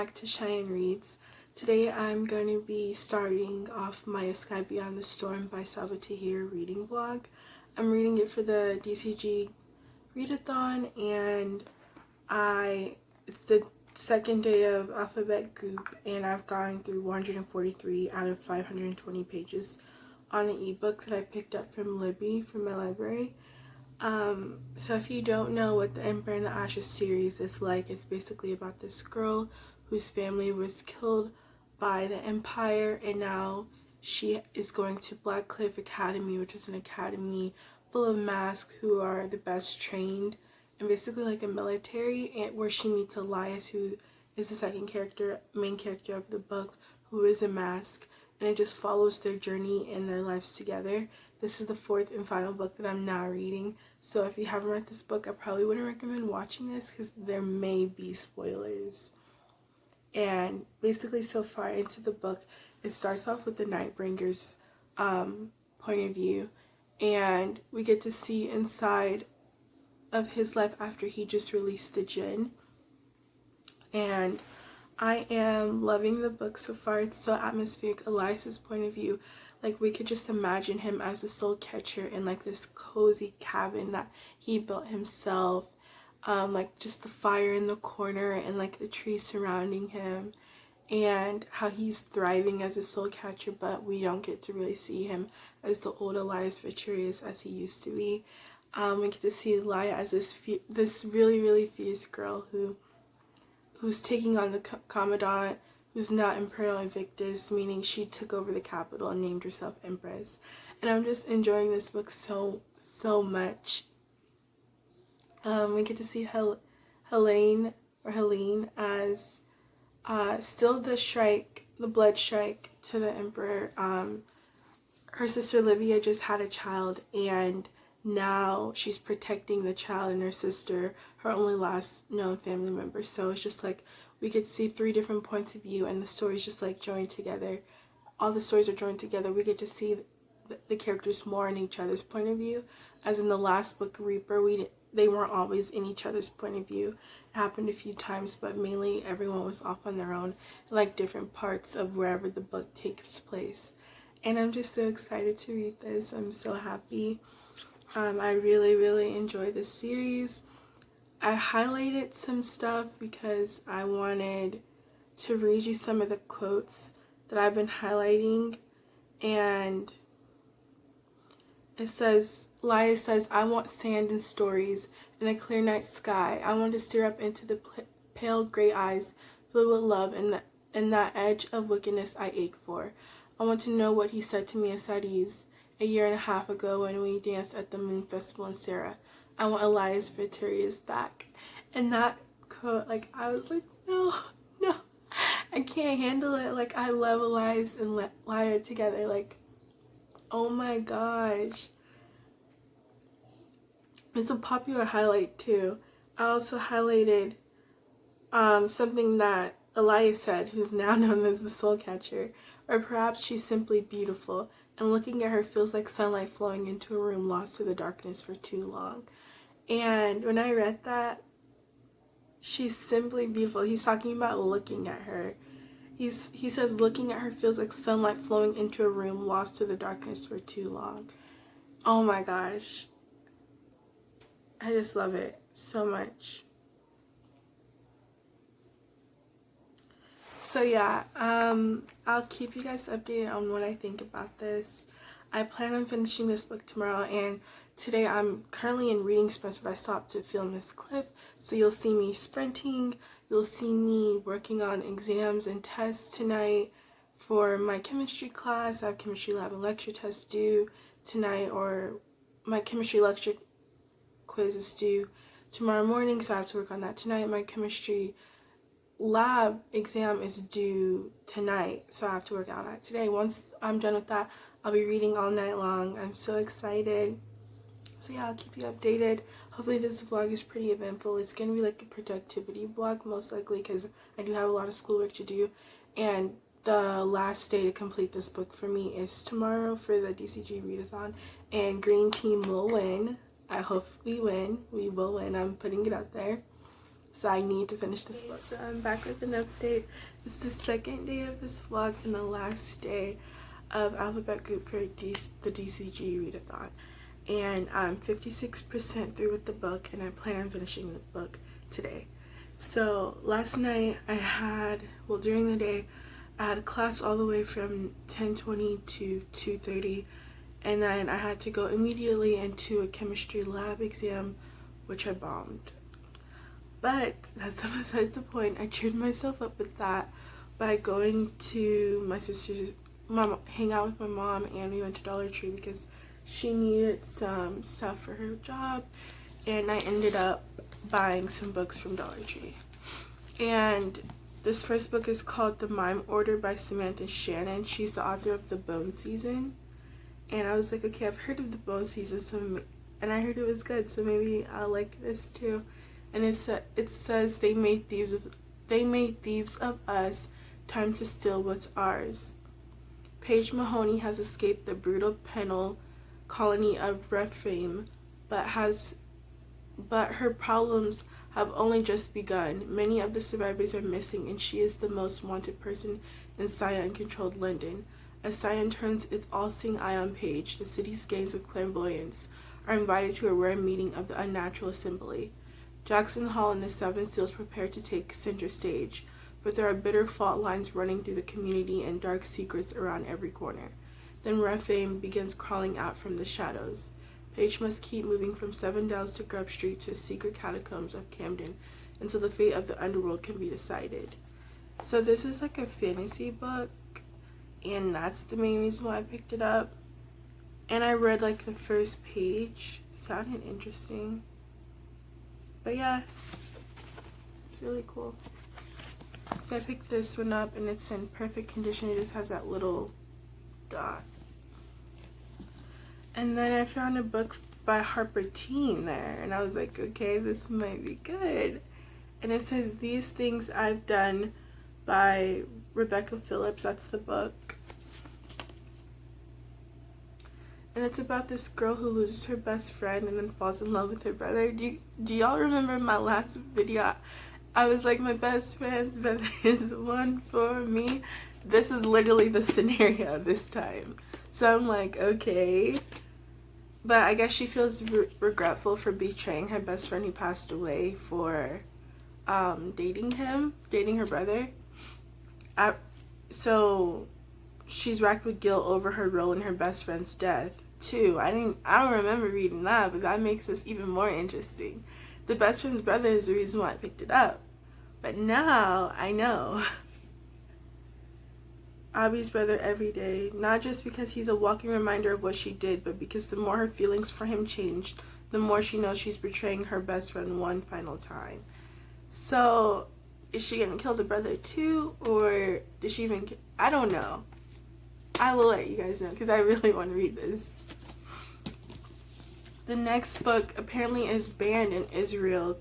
back to Cheyenne Reads. Today I'm going to be starting off my A Sky Beyond the Storm by Salva Tahir reading vlog. I'm reading it for the DCG Readathon, and it's the second day of alphabet group, and I've gone through 143 out of 520 pages on the ebook that I picked up from Libby from my library. So if you don't know what the Emperor and the Ashes series is like, it's basically about this girl whose family was killed by the Empire, and now she is going to Black Cliff Academy, which is an academy full of masks who are the best trained, and basically like a military, and where she meets Elias, who is the main character of the book, who is a mask, and it just follows their journey and their lives together. This is the fourth and final book that I'm now reading, so if you haven't read this book, I probably wouldn't recommend watching this because there may be spoilers. And basically, so far into the book, it starts off with the Nightbringer's point of view, and we get to see inside of his life after he just released the Jinn. And I am loving the book so far. It's so atmospheric. Elias's point of view, like, we could just imagine him as a soul catcher in like this cozy cabin that he built himself, like just the fire in the corner and like the trees surrounding him, and how he's thriving as a soul catcher, but we don't get to really see him as the old Elias Victorious as he used to be. We get to see Elia as this really fierce girl who's taking on the Commandant, who's not Imperial Invictus, meaning she took over the capital and named herself Empress. And I'm just enjoying this book so much. We get to see Helene as still the blood strike to the Emperor. Her sister Livia just had a child, and now she's protecting the child and her sister, her only last known family member. So it's just like we could see three different points of view, and the stories just like joined together. All the stories are joined together. We get to see the characters more in each other's point of view, as in the last book, Reaper, they weren't always in each other's point of view. It happened a few times, but mainly everyone was off on their own, like different parts of wherever the book takes place. And I'm just so excited to read this. I'm so happy. I really enjoy this series. I highlighted some stuff because I wanted to read you some of the quotes that I've been highlighting. And it says, Elia says, "I want sand and stories and a clear night sky. I want to stare up into the pale gray eyes filled with love and that edge of wickedness I ache for. I want to know what he said to me in Sadiz a year and a half ago when we danced at the Moon Festival in Sarah. I want Elias Victorious back." And that quote, like, I was like, no, I can't handle it. Like, I love Elias and Lia together. Like, oh my gosh. It's a popular highlight too. I also highlighted something that Elias said, who's now known as the Soul Catcher, or perhaps she's simply beautiful, and looking at her feels like sunlight flowing into a room lost to the darkness for too long. And when I read that, she's simply beautiful. He's talking about looking at her. He says looking at her feels like sunlight flowing into a room lost to the darkness for too long. Oh my gosh. I just love it so much. So yeah, I'll keep you guys updated on what I think about this. I plan on finishing this book tomorrow, and today I'm currently in reading sprints, but I stopped to film this clip. So you'll see me sprinting, you'll see me working on exams and tests tonight for my chemistry class. I have chemistry lab and lecture tests due tonight, or my chemistry lecture quiz is due tomorrow morning, so I have to work on that tonight. My chemistry lab exam is due tonight, so I have to work on that today. Once I'm done with that, I'll be reading all night long. I'm so excited. So yeah, I'll keep you updated. Hopefully this vlog is pretty eventful. It's gonna be like a productivity vlog, most likely, because I do have a lot of schoolwork to do, and the last day to complete this book for me is tomorrow for the DCG Readathon, and Green Team will win. I hope we win. We will win. I'm putting it out there. So I need to finish this book. So I'm back with an update. It's the second day of this vlog and the last day of alphabet group for the DCG Readathon. And I'm 56% through with the book, and I plan on finishing the book today. So last night during the day, I had a class all the way from 10:20 to 2:30, and then I had to go immediately into a chemistry lab exam, which I bombed. But that's besides the point. I cheered myself up with that by going to my sister's hang out with my mom, and we went to Dollar Tree because she needed some stuff for her job, and I ended up buying some books from Dollar Tree. And this first book is called The Mime Order by Samantha Shannon. She's the author of The Bone Season. And I was like, okay, I've heard of The Bone Season, and I heard it was good, so maybe I'll like this too. And it says they made thieves of us, time to steal what's ours. Paige Mahoney has escaped the brutal penal colony of Rephaim, but her problems have only just begun. Many of the survivors are missing, and she is the most wanted person in Scion-controlled London. As Scion turns its all-seeing eye on Paige, the city's gangs of clairvoyants are invited to a rare meeting of the Unnatural Assembly. Jackson Hall and the Seven Seals prepare to take center stage, but there are bitter fault lines running through the community and dark secrets around every corner. Then Rephaim begins crawling out from the shadows. Paige must keep moving from Seven Dells to Grub Street to the secret catacombs of Camden until the fate of the underworld can be decided. So this is like a fantasy book, and that's the main reason why I picked it up. And I read like the first page. It sounded interesting. But yeah, it's really cool. So I picked this one up, and it's in perfect condition. It just has that little dot. And then I found a book by Harper Teen there, and I was like, okay, this might be good. And it says These Things I've Done by Rebecca Phillips. That's the book. And it's about this girl who loses her best friend and then falls in love with her brother. Do y'all remember my last video? I was like, my best friend's brother is the one for me. This is literally the scenario this time. So I'm like, okay. But I guess she feels regretful for betraying her best friend who passed away for dating her brother. So she's racked with guilt over her role in her best friend's death too. I don't remember reading that, but that makes this even more interesting. The best friend's brother is the reason why I picked it up. But now I know. Abby's brother every day, not just because he's a walking reminder of what she did, but because the more her feelings for him changed, the more she knows she's betraying her best friend one final time. So is she gonna kill the brother too, or did she even I don't know. I will let you guys know because I really want to read this. The next book apparently is banned in Israel.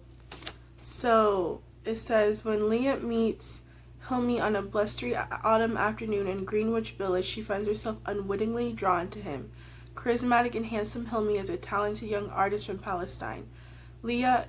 So it says, when Leah meets Hilmi on a blustery autumn afternoon in Greenwich Village, she finds herself unwittingly drawn to him. Charismatic and handsome Hilmi is a talented young artist from Palestine. Leah,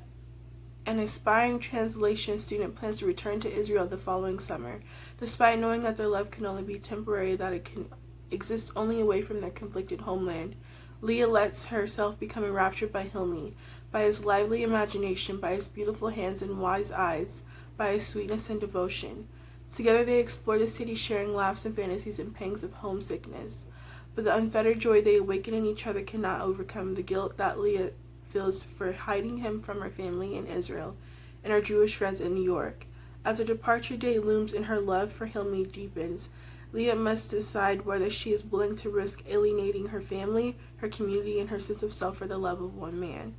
an aspiring translation student, plans to return to Israel the following summer. Despite knowing that their love can only be temporary, that it can exist only away from their conflicted homeland, Leah lets herself become enraptured by Hilmi, by his lively imagination, by his beautiful hands and wise eyes, by his sweetness and devotion. Together they explore the city, sharing laughs and fantasies and pangs of homesickness. But the unfettered joy they awaken in each other cannot overcome the guilt that Leah feels for hiding him from her family in Israel and her Jewish friends in New York. As her departure day looms and her love for Hilmi deepens, Leah must decide whether she is willing to risk alienating her family, her community, and her sense of self for the love of one man.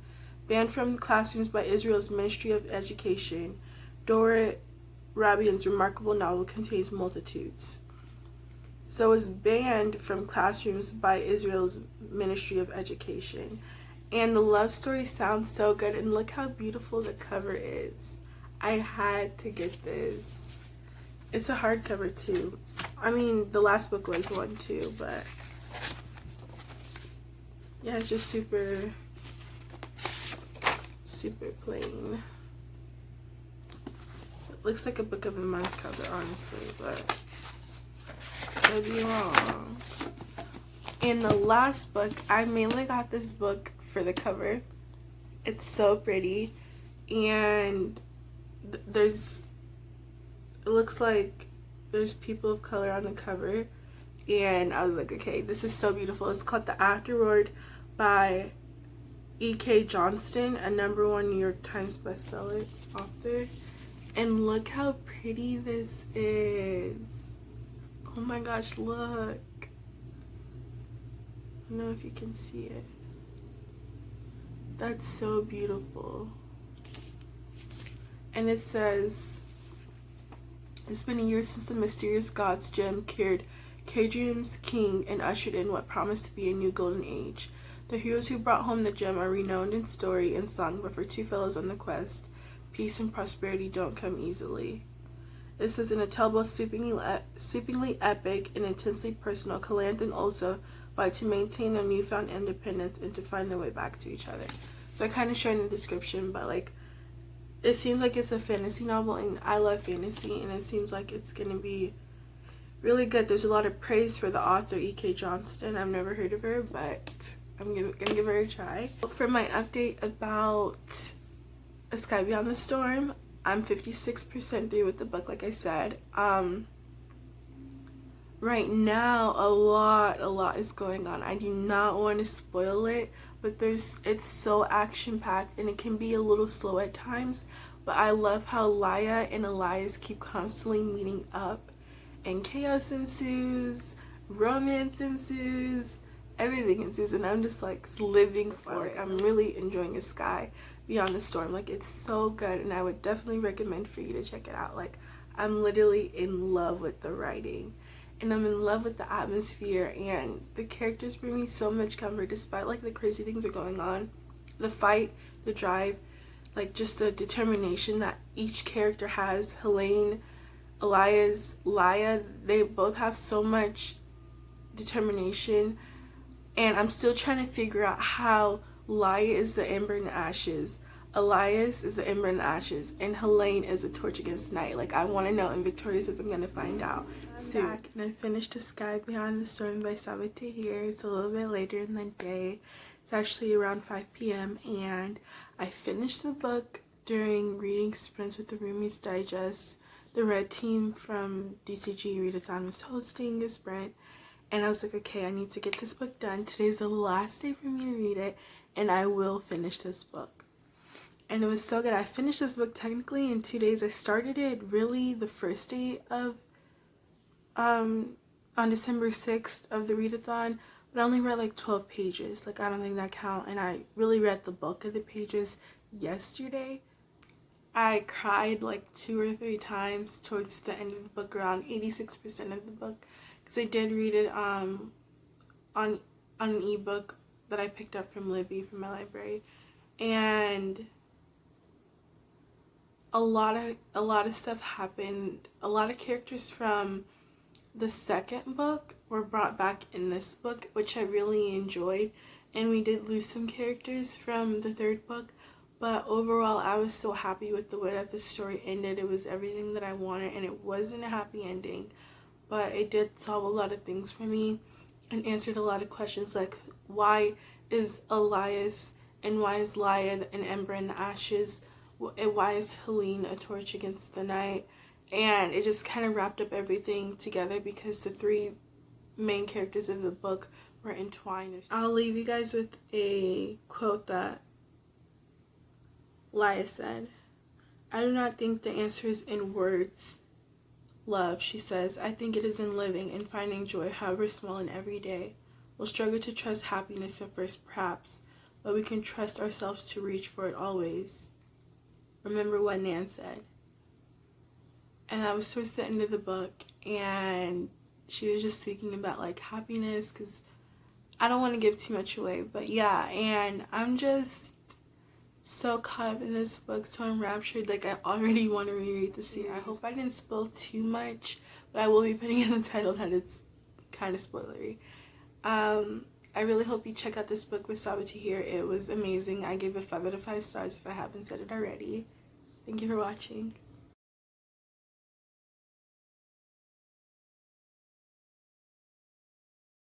Banned from classrooms by Israel's Ministry of Education, Dora Rabin's remarkable novel contains multitudes. So it's banned from classrooms by Israel's Ministry of Education. And the love story sounds so good, and look how beautiful the cover is. I had to get this. It's a hardcover too. I mean, the last book was one too, but yeah, it's just super plain. looks like a book of the month cover, honestly, but could be wrong. And the last book, I mainly got this book for the cover. It's so pretty, and it looks like there's people of color on the cover, and I was like, okay, this is so beautiful. It's called The Afterword by E.K. Johnston, a #1 New York Times bestseller author. And look how pretty this is. Oh my gosh, look. I don't know if you can see it. That's so beautiful. And it says, it's been a year since the mysterious god's gem cured Kadrium's king and ushered in what promised to be a new golden age. The heroes who brought home the gem are renowned in story and song, but for two fellows on the quest, peace and prosperity don't come easily. It says, in a tale both sweepingly epic and intensely personal, Calanth and Ulsa fight to maintain their newfound independence and to find their way back to each other. So I kind of showed in the description, but like, it seems like it's a fantasy novel, and I love fantasy, and it seems like it's going to be really good. There's a lot of praise for the author, E.K. Johnston. I've never heard of her, but I'm gonna give her a try. For my update about A Sky Beyond the Storm, I'm 56% through with the book, like I said. Right now, a lot is going on. I do not want to spoil it, but it's so action-packed, and it can be a little slow at times, but I love how Laya and Elias keep constantly meeting up, and chaos ensues, romance ensues, everything ensues, and I'm just like living for it. I'm really enjoying A Sky Beyond the Storm. Like, it's so good, and I would definitely recommend for you to check it out. Like, I'm literally in love with the writing, and I'm in love with the atmosphere, and the characters bring me so much comfort despite like the crazy things that are going on. The fight, the drive, like just the determination that each character has. Helene, Elias, Laya, they both have so much determination, and I'm still trying to figure out how Laya is the ember in the ashes, Elias is the ember in the ashes, and Helene is a torch against night. Like, I want to know, and Victoria says I'm gonna find out soon. I'm back, and I finished A Sky Beyond the Storm by Sabi Tahir. It's a little bit later in the day. It's actually around 5 p.m. and I finished the book during reading sprints with the Roomies Digest. The red team from DCG Readathon was hosting a sprint, and I was like, okay, I need to get this book done. Today's the last day for me to read it, and I will finish this book. And it was so good. I finished this book technically in 2 days. I started it really the first day of on December 6th of the readathon, but I only read like 12 pages. Like, I don't think that count, and I really read the bulk of the pages yesterday. I cried like 2 or 3 times towards the end of the book, around 86% of the book, because I did read it on an ebook that I picked up from Libby from my library, and a lot of stuff happened. A lot of characters from the second book were brought back in this book, which I really enjoyed, and we did lose some characters from the third book, but overall I was so happy with the way that the story ended. It was everything that I wanted, and it wasn't a happy ending, but it did solve a lot of things for me and answered a lot of questions, like why is Elias and why is Laya an ember in the ashes, and why is Helene a torch against the night. And it just kind of wrapped up everything together because the 3 main characters of the book were entwined. I'll leave you guys with a quote that Laya said. "I do not think the answer is in words, love," she says. "I think it is in living and finding joy, however small and every day. We'll struggle to trust happiness at first, perhaps, but we can trust ourselves to reach for it always. Remember what Nan said." And that was towards the end of the book, and she was just speaking about like happiness, because I don't want to give too much away, but yeah, and I'm just so caught up in this book, so enraptured. Like, I already want to reread the series. I hope I didn't spoil too much, but I will be putting in the title that it's kind of spoilery. I really hope you check out this book with Sabi Tahir. It was amazing. I gave it 5 out of 5 stars if I haven't said it already. Thank you for watching.